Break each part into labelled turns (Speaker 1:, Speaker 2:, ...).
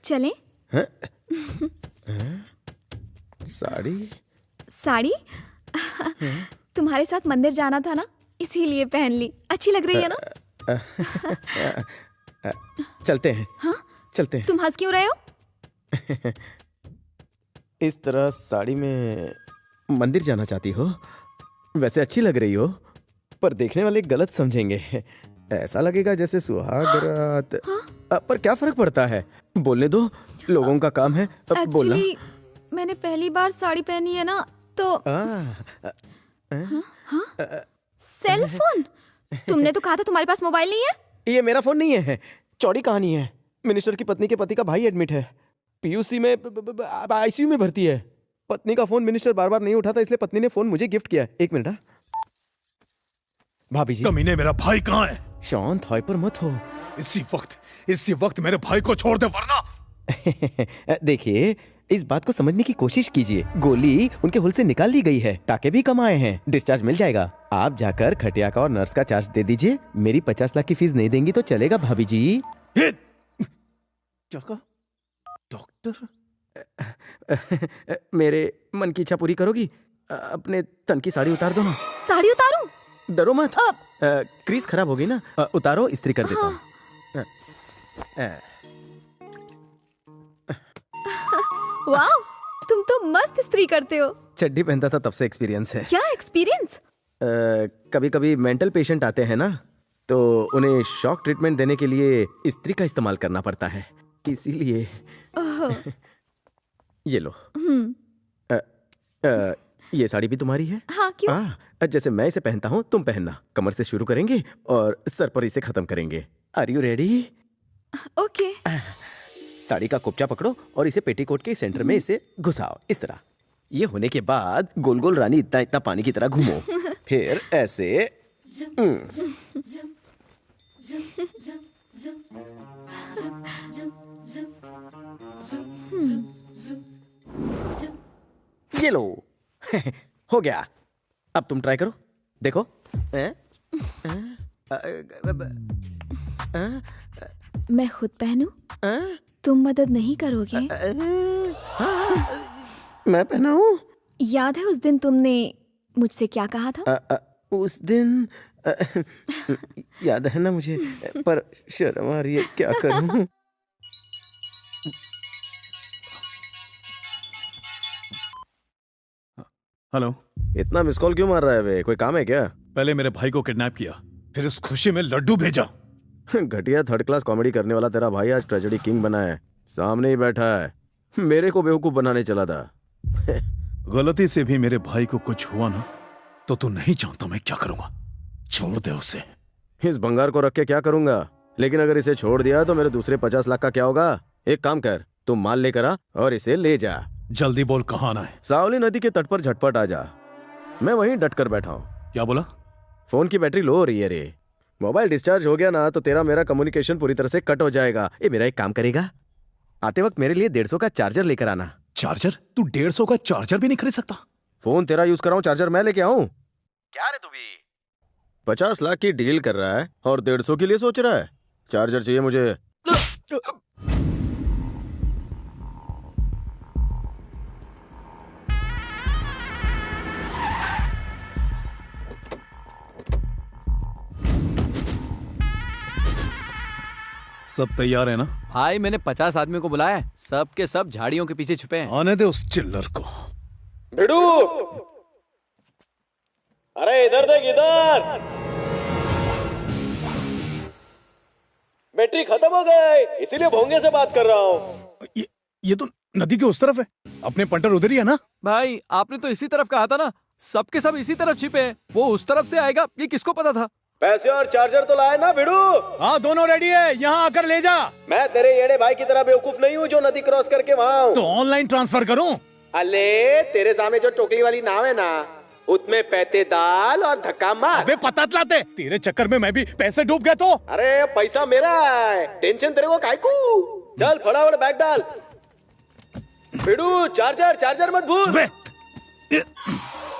Speaker 1: चलें?
Speaker 2: साड़ी?
Speaker 1: साड़ी? तुम्हारे साथ मंदिर जाना था ना, इसीलिए पहन ली। अच्छी लग रही है ना?
Speaker 2: चलते हैं।
Speaker 1: हाँ?
Speaker 2: चलते हैं।
Speaker 1: तुम हंस क्यों रहे हो?
Speaker 2: इस तरह साड़ी में मंदिर जाना चाहती हो? वैसे अच्छी लग रही हो, पर देखने वाले गलत समझेंगे। ऐसा लगेगा जैसे सुहाग रात। पर क्या फर्क पड़ता है, बोलने दो, लोगों का काम है बोलना।
Speaker 1: एक्चुअली मैंने पहली बार साड़ी पहनी है ना, तो सेल फोन? तुमने तो कहा था तुम्हारे पास मोबाइल नहीं है।
Speaker 2: ये मेरा फोन नहीं है, चौड़ी कहानी है। मिनिस्टर की पत्नी के पति का भाई एडमिट है, पीयूसी में, आईसीयू में भर्ती है। पत्नी का फोन मिनिस्टर बार बार नहीं उठाता, इसलिए पत्नी ने फोन मुझे गिफ्ट किया। एक मिनट। भाभी जी।
Speaker 3: कमीने, मेरा भाई कहाँ है?
Speaker 2: शांत, हाइपर मत हो।
Speaker 3: इसी वक्त मेरे भाई को छोड़ दे वरना।
Speaker 2: देखिए, इस बात को समझने की कोशिश कीजिए। गोली उनके हुल से निकाल दी गई है, टाके भी कम आए हैं, डिस्चार्ज मिल जाएगा। आप जाकर खटिया का और नर्स का चार्ज दे दीजिए। मेरी 50 लाख की फीस नहीं देंगी तो चलेगा भाभी जी।
Speaker 3: क्या कहा? डॉक्टर?
Speaker 2: मेरे मन की इच्छा पूरी करोगी? अपने तन की साड़ी उतार दो ना।
Speaker 1: साड़ी उतारूं?
Speaker 2: डरो मत। क्रीज खराब होगी ना, उतारो, इस्त्री कर देता हूँ।
Speaker 1: वाह, तुम तो मस्त इस्त्री करते हो।
Speaker 2: चड्डी पहनता था तब से एक्सपीरियंस है।
Speaker 1: क्या एक्सपीरियंस?
Speaker 2: कभी कभी मेंटल पेशेंट आते हैं ना, तो उन्हें शॉक ट्रीटमेंट देने के लिए इस्त्री का इस्तेमाल करना पड़ता है, इसीलिए। ये लो। ये साड़ी भी तुम्हारी है?
Speaker 1: हाँ, क्यों?
Speaker 2: जैसे मैं इसे पहनता हूँ तुम पहनना। कमर से शुरू करेंगे और सर पर इसे खत्म करेंगे। Are you ready?
Speaker 1: Okay.
Speaker 2: Sari का कुपचा पकड़ो और इसे पेटीकोट के सेंटर में इसे घुसाओ, इस तरह। ये होने के बाद गोल गोल रानी इतना इतना पानी की तरह घूमो। फिर ऐसे। ये लो। हो गया। अब तुम ट्राई करो, देखो।
Speaker 1: मैं खुद पहनूं? तुम मदद नहीं करोगे?
Speaker 2: मैं पहनाऊं?
Speaker 1: याद है उस दिन तुमने मुझसे क्या कहा था?
Speaker 2: उस दिन याद है ना मुझे, पर शर्म आ रही है, क्या करूं?
Speaker 3: हेलो।
Speaker 2: इतना मिस कॉल क्यों मार रहा है बे? कोई काम है क्या?
Speaker 3: पहले मेरे भाई को किडनैप किया, फिर उस खुशी में लड्डू भेजा।
Speaker 2: घटिया थर्ड क्लास कॉमेडी करने वाला तेरा भाई आज ट्रेजेडी किंग बना है, सामने ही बैठा है। मेरे को बेवकूफ बनाने चला था।
Speaker 3: गलती से भी मेरे भाई को कुछ हुआ ना, तो तू नहीं जानता मैं क्या करूंगा। छोड़ दे उसे।
Speaker 2: इस भंगार को रख के क्या करूंगा? लेकिन अगर इसे छोड़ दिया तो मेरे दूसरे 50 लाख का क्या होगा? एक काम कर, तुम माल लेकर आ और इसे ले जा।
Speaker 3: जल्दी बोल, कहाँ आना है?
Speaker 2: सावली नदी के तट पर झटपट आ जा। मैं वहीं डट कर बैठा हूँ।
Speaker 3: क्या बोला?
Speaker 2: फोन की बैटरी लो हो रही है रे। मोबाइल डिस्चार्ज हो गया ना तो तेरा मेरा कम्युनिकेशन पूरी तरह से कट हो जाएगा। ये मेरा एक काम करेगा, आते वक्त मेरे लिए 150 का चार्जर लेकर आना।
Speaker 3: चार्जर? तू 150 का चार्जर भी नहीं खरीद सकता?
Speaker 2: फोन तेरा यूज कर रहा हूँ, चार्जर मैं लेके आऊं? क्या रे तू भी 50 लाख की डील कर रहा है और 150 के लिए सोच रहा है? चार्जर चाहिए मुझे।
Speaker 3: सब तैयार है ना?
Speaker 4: भाई मैंने 50 आदमियों को बुलाया है, सब के सब झाड़ियों के पीछे छुपे हैं।
Speaker 3: आने दे उस चिल्लर को।
Speaker 2: भिड़ू, अरे इधर देख, इधर। बैटरी खत्म हो गई, इसीलिए भोंगे से बात कर रहा हूँ।
Speaker 3: ये तो नदी के उस तरफ है, अपने पंटर उधर ही है ना?
Speaker 4: भाई आपने तो इसी तरफ कहा था ना, सबके सब इसी तरफ छिपे हैं, वो उस तरफ से आएगा, ये किसको पता था?
Speaker 2: पैसे और चार्जर तो लाए ना भिड़ू?
Speaker 3: हाँ, दोनों रेडी है, यहाँ आकर ले जा।
Speaker 2: मैं तेरे येड़े भाई की तरह बेवकूफ नहीं हूँ जो नदी क्रॉस करके वहाँ हूँ।
Speaker 3: तो ऑनलाइन ट्रांसफर करूँ?
Speaker 2: अले तेरे सामने जो टोकरी वाली नाव है ना, उसमें पैसे डाल और धक्का मार।
Speaker 3: अबे पता चलाते, तेरे चक्कर में मैं भी पैसे डूब गया तो।
Speaker 2: अरे पैसा मेरा है, टेंशन तेरे को काहे को? चल फटाफट बैग डाल। भिड़ू, चार्जर मत भूल।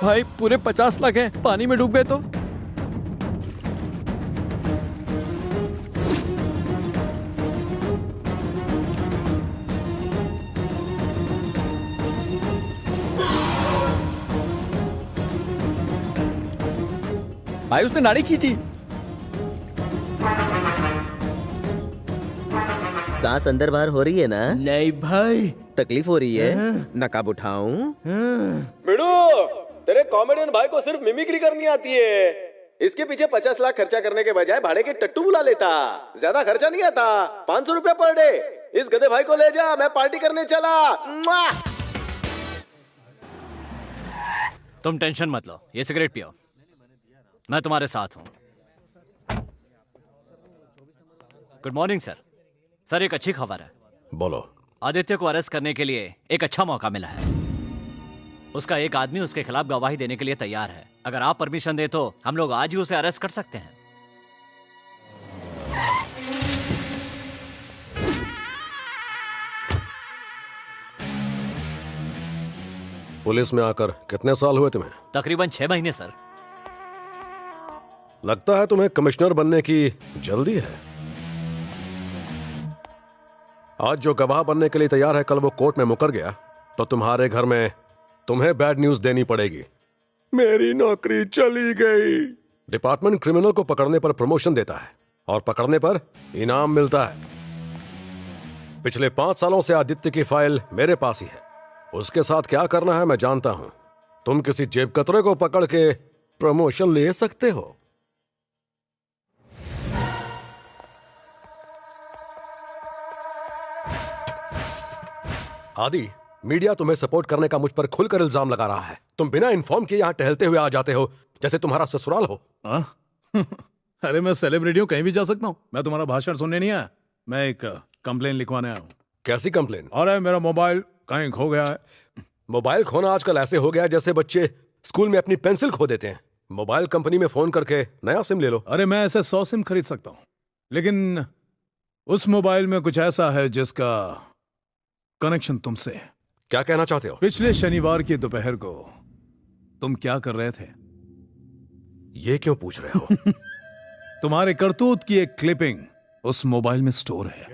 Speaker 4: भाई पूरे 50 लाख हैं, पानी में डूब गए तो? भाई उसने नाड़ी खींची।
Speaker 2: सांस अंदर बाहर हो रही है ना?
Speaker 5: नहीं भाई।
Speaker 2: तकलीफ हो रही है? नकाब उठाऊं? बिड़ू, तेरे कॉमेडियन भाई को सिर्फ मिमिक्री करनी आती है। इसके पीछे 50 लाख खर्चा करने के बजाय भाड़े के टट्टू बुला लेता। ज्यादा खर्चा नहीं आता, 500 रुपया पर डे। इस गधे भाई को ले जा, मैं पार्टी करने चला। मुआ!
Speaker 6: तुम टेंशन मत लो, ये सिगरेट पियो, मैं तुम्हारे साथ हूं। Good morning sir. सर एक अच्छी खबर है।
Speaker 3: बोलो।
Speaker 6: आदित्य को अरेस्ट करने के लिए एक अच्छा मौका मिला है। उसका एक आदमी उसके खिलाफ गवाही देने के लिए तैयार है। अगर आप परमिशन दे तो हम लोग आज ही उसे अरेस्ट कर सकते हैं।
Speaker 7: पुलिस में आकर कितने साल हुए तुम्हें?
Speaker 6: तकरीबन 6 महीने सर।
Speaker 7: लगता है तुम्हें कमिश्नर बनने की जल्दी है। आज जो गवाह बनने के लिए तैयार है, कल वो कोर्ट में मुकर गया तो तुम्हारे घर में तुम्हें बैड न्यूज देनी पड़ेगी। मेरी नौकरी चली गई। डिपार्टमेंट क्रिमिनल को पकड़ने पर प्रमोशन देता है और पकड़ने पर इनाम मिलता है। पिछले 5 सालों से आदित्य की फाइल मेरे पास ही है। उसके साथ क्या करना है मैं जानता हूं। तुम किसी जेब कतरे को पकड़ के प्रमोशन ले सकते हो। आदि, मीडिया तुम्हें सपोर्ट करने का मुझ पर खुलकर इल्जाम लगा रहा है। तुम बिना इन्फॉर्म किए यहां टहलते हुए आ जाते हो जैसे तुम्हारा ससुराल हो।
Speaker 3: अरे मैं सेलिब्रिटी हूं, कहीं भी जा सकता हूं। मैं तुम्हारा भाषण सुनने नहीं आया, मैं एक कंप्लेन लिखवाने आया हूं।
Speaker 7: कैसी कंप्लेन?
Speaker 3: अरे मेरा मोबाइल कहीं खो गया है।
Speaker 7: मोबाइल खोना आजकल ऐसे हो गया है जैसे बच्चे स्कूल में अपनी पेंसिल खो देते हैं। मोबाइल कंपनी में फोन करके नया सिम ले लो।
Speaker 3: अरे मैं ऐसे 100 सिम खरीद सकता हूं, लेकिन उस मोबाइल में कुछ ऐसा है जिसका कनेक्शन तुमसे है।
Speaker 7: क्या कहना चाहते हो?
Speaker 3: पिछले शनिवार की दोपहर को तुम क्या कर रहे थे?
Speaker 7: ये क्यों पूछ रहे हो?
Speaker 3: तुम्हारे करतूत की एक क्लिपिंग उस मोबाइल में स्टोर है।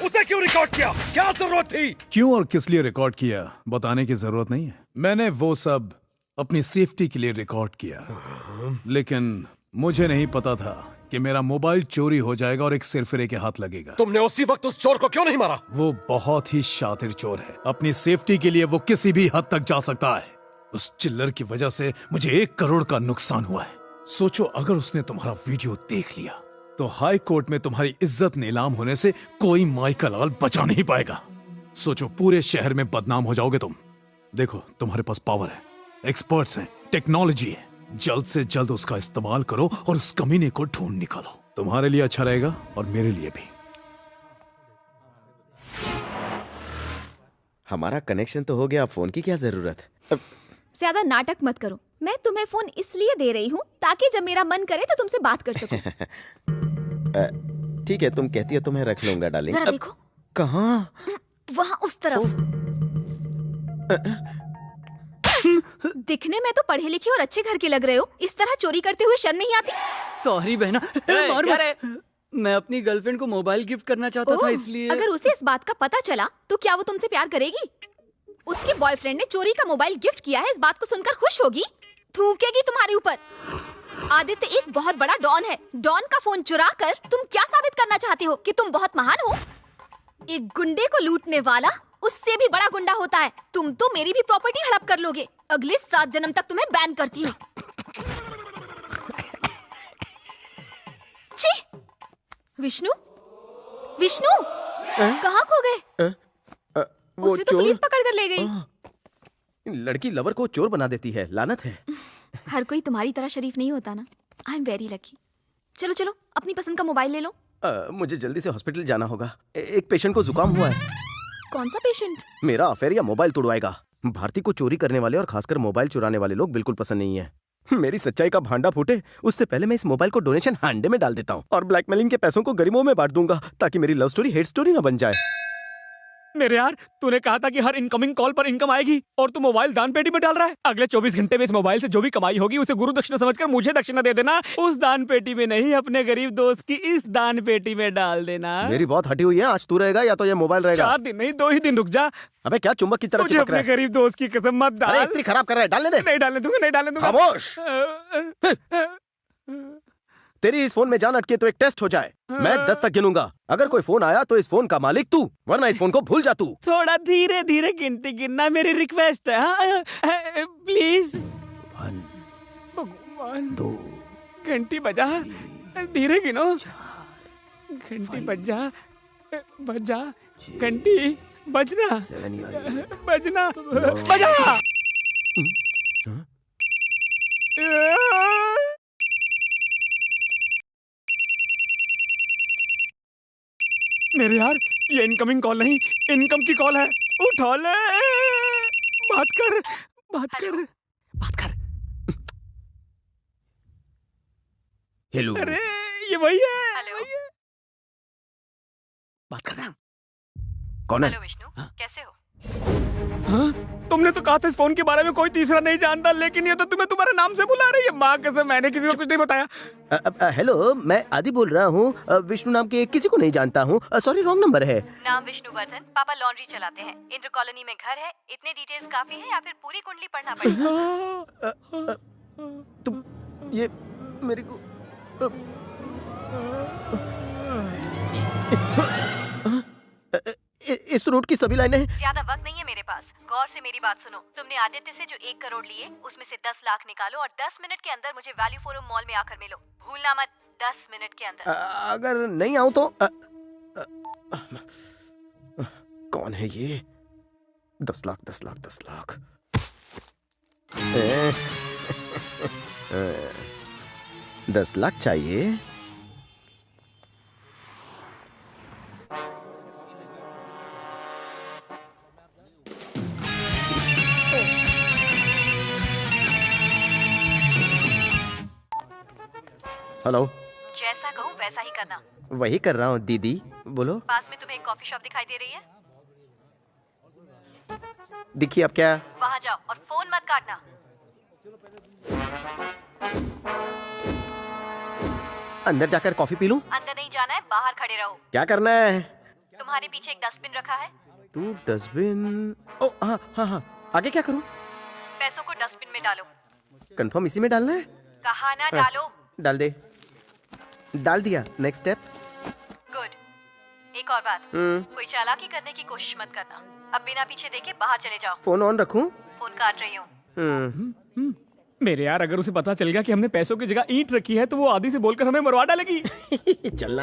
Speaker 7: उसे क्यों रिकॉर्ड किया? क्या जरूरत थी?
Speaker 3: क्यों और किस लिए रिकॉर्ड किया बताने की जरूरत नहीं है। मैंने वो सब अपनी सेफ्टी के लिए रिकॉर्ड किया, लेकिन मुझे नहीं पता था कि मेरा मोबाइल चोरी हो जाएगा और एक सिरफिरे के हाथ लगेगा।
Speaker 7: तुमने उसी वक्त उस चोर को क्यों नहीं मारा?
Speaker 3: वो बहुत ही शातिर चोर है। अपनी सेफ्टी के लिए वो किसी भी हद तक जा सकता है। उस चिल्लर की वजह से मुझे 1 करोड़ का नुकसान हुआ है। सोचो, अगर उसने तुम्हारा वीडियो देख लिया तो हाई कोर्ट में तुम्हारी इज्जत नीलाम होने से कोई माई का लाल बचा नहीं पाएगा। सोचो, पूरे शहर में बदनाम हो जाओगे तुम। देखो, तुम्हारे पास पावर है, एक्सपर्ट्स हैं, टेक्नोलॉजी है। जल्द से जल्द उसका इस्तेमाल करो और उस कमीने को ढूंढ निकालो। तुम्हारे लिए अच्छा रहेगा और मेरे लिए भी।
Speaker 2: हमारा कनेक्शन तो हो गया, फोन की क्या जरूरत?
Speaker 1: ज्यादा नाटक मत करो। मैं तुम्हें फोन इसलिए दे रही हूँ ताकि जब मेरा मन करे तो तुमसे बात कर सकूं।
Speaker 2: ठीक है, तुम कहती हो तो मैं रख लूंगा डार्लिंग।
Speaker 1: जरा देखो।
Speaker 2: कहाँ?
Speaker 1: वहाँ उस तरफ। दिखने में तो पढ़े लिखे और अच्छे घर के लग रहे हो, इस तरह चोरी करते हुए शर्म नहीं आती?
Speaker 5: सॉरी बहना, मार मत। मैं अपनी गर्लफ्रेंड को मोबाइल गिफ्ट करना चाहता था, इसलिए।
Speaker 1: अगर उसे इस बात का पता चला तो क्या वो तुमसे प्यार करेगी? उसके बॉयफ्रेंड ने चोरी का मोबाइल गिफ्ट किया है, इस बात को सुनकर खुश होगी? थूकेगी तुम्हारे ऊपर। आदित्य एक बहुत बड़ा डॉन है। डॉन का फोन चुरा कर तुम क्या साबित करना चाहते हो कि तुम बहुत महान हो? एक गुंडे को लूटने वाला उससे भी बड़ा गुंडा होता है। तुम तो मेरी भी प्रॉपर्टी हड़प कर लोगे। अगले 7 जन्म तक तुम्हें बैन करती हूँ। छी! विष्णु, विष्णु, कहाँ खो गए? उसे तो पुलिस पकड़ कर ले गई।
Speaker 2: लड़की लवर को चोर बना देती है, लानत है।
Speaker 1: हर कोई तुम्हारी तरह शरीफ नहीं होता ना। I am very lucky. चलो चलो, अपनी पसंद का मोबाइल ले लो।
Speaker 2: मुझे जल्दी से हॉस्पिटल जाना होगा। एक पेशेंट को जुकाम हुआ है।
Speaker 1: कौन सा पेशेंट?
Speaker 2: मेरा अफेयर या मोबाइल तोड़वाएगा। भारती को चोरी करने वाले और खासकर मोबाइल चुराने वाले लोग बिल्कुल पसंद नहीं है। मेरी सच्चाई का भांडा फूटे उससे पहले मैं इस मोबाइल को डोनेशन हांडे में डाल देता हूँ और ब्लैकमेलिंग के पैसों को गरीबों में बांट दूंगा ताकि मेरी लव स्टोरी हेट स्टोरी ना बन जाए।
Speaker 8: मेरे यार, तूने कहा था कि हर इनकमिंग कॉल पर इनकम आएगी और तू मोबाइल दान पेटी में डाल रहा है। अगले 24 घंटे में इस मोबाइल से जो भी कमाई होगी उसे गुरु दक्षिणा समझकर मुझे दक्षिणा दे देना। उस दान पेटी में नहीं, अपने गरीब दोस्त की इस दान पेटी में डाल देना।
Speaker 2: मेरी बहुत हटी हुई है। आज तू रहेगा या तो ये मोबाइल रहेगा।
Speaker 8: 4 दिन नहीं, 2 ही दिन रुक जा।
Speaker 2: अबे क्या चुंबक की तरह
Speaker 8: मुझे
Speaker 2: चिपक रहा
Speaker 8: अपने
Speaker 2: है?
Speaker 8: गरीब दोस्त की कसम मत डाल।
Speaker 2: अरे इस्त्री खराब कर रहा है, डालने दे।
Speaker 8: नहीं डालने दूंगा, नहीं डालने दूंगा।
Speaker 2: खामोश। तेरी इस फोन में जान अटके तो एक टेस्ट हो जाए। मैं 10 तक गिनूंगा। अगर कोई फोन आया तो इस फोन का मालिक तू, वरना इस फोन को भूल जा तू।
Speaker 8: थोड़ा धीरे धीरे गिनती गिनना मेरी रिक्वेस्ट है। हाँ? प्लीज।
Speaker 3: 1
Speaker 8: भगवान,
Speaker 3: 2
Speaker 8: घंटी बजा, धीरे गिनो। घंटी बजा, बजा, घंटी बजना,
Speaker 3: 7 या 8
Speaker 8: बजना, बजा। मेरे यार, ये इनकमिंग कॉल नहीं, इनकम की कॉल है। उठा ले, बात कर, बात कर, बात कर।
Speaker 2: हेलो।
Speaker 8: अरे ये वही है।
Speaker 1: हेलो।
Speaker 8: वही है। बात कर रहा।
Speaker 2: कौन है?
Speaker 1: हेलो विष्णु, कैसे हो?
Speaker 8: हाँ? तुमने तो कहा था इस फोन के बारे में कोई तीसरा नहीं जानता, लेकिन ये तो तुम्हें तुम्हारे नाम से बुला रही है। माँ कसम, मैंने किसी को कुछ नहीं बताया।
Speaker 2: हेलो, मैं आदि बोल रहा हूँ। विष्णु नाम के किसी को नहीं जानता हूँ। सॉरी, रॉन्ग नंबर है।
Speaker 1: नाम विष्णुवर्धन, पापा लॉन्ड्री चलाते हैं। इंद्र कॉलोनी में घर है। इतने डिटेल्स काफी है या फिर पूरी कुंडली पढ़ना पड़ेगा?
Speaker 2: तुम ये मेरे को इस रूट की सभी लाइनें।
Speaker 1: ज्यादा वक्त नहीं है मेरे पास, गौर से मेरी बात सुनो। तुमने आदित्य से जो 1 करोड़ लिए, उसमें से 10 लाख निकालो और 10 मिनट के अंदर मुझे वैल्यू फोरम मॉल में आकर मिलो। भूलना मत, 10 मिनट के अंदर।
Speaker 2: अगर नहीं आऊं तो कौन है ये? 10 लाख, 10 लाख, 10 लाख। 10 लाख चाहिए। हेलो।
Speaker 1: जैसा कहूँ वैसा ही करना।
Speaker 2: वही कर रहा हूँ दीदी, बोलो।
Speaker 1: पास में तुम्हें एक कॉफी शॉप दिखाई दे रही है?
Speaker 2: दिखिए अब क्या?
Speaker 1: वहाँ जाओ और फोन मत काटना।
Speaker 2: अंदर जाकर कॉफी पी लूं?
Speaker 1: अंदर नहीं जाना है, बाहर खड़े रहो।
Speaker 2: क्या करना है?
Speaker 1: तुम्हारे पीछे एक डस्टबिन रखा है।
Speaker 2: तू डस्टबिन? ओ हाँ हाँ हाँ, आगे क्या करूं?
Speaker 1: पैसों को डस्टबिन में डालो।
Speaker 2: कंफर्म इसी में डालना है?
Speaker 1: कहा ना डालो।
Speaker 2: डाल दे। डाल दिया। Next step.
Speaker 1: गुड। एक और बात, कोई चालाकी करने की कोशिश मत करना। अब बिना पीछे देखे बाहर चले जाओ।
Speaker 2: फोन ऑन रखूं?
Speaker 1: फोन काट रही हूँ।
Speaker 8: मेरे यार, अगर उसे पता चल गया कि हमने पैसों की जगह ईंट रखी है तो वो आदि से बोलकर हमें मरवा डालेगी।
Speaker 2: चलना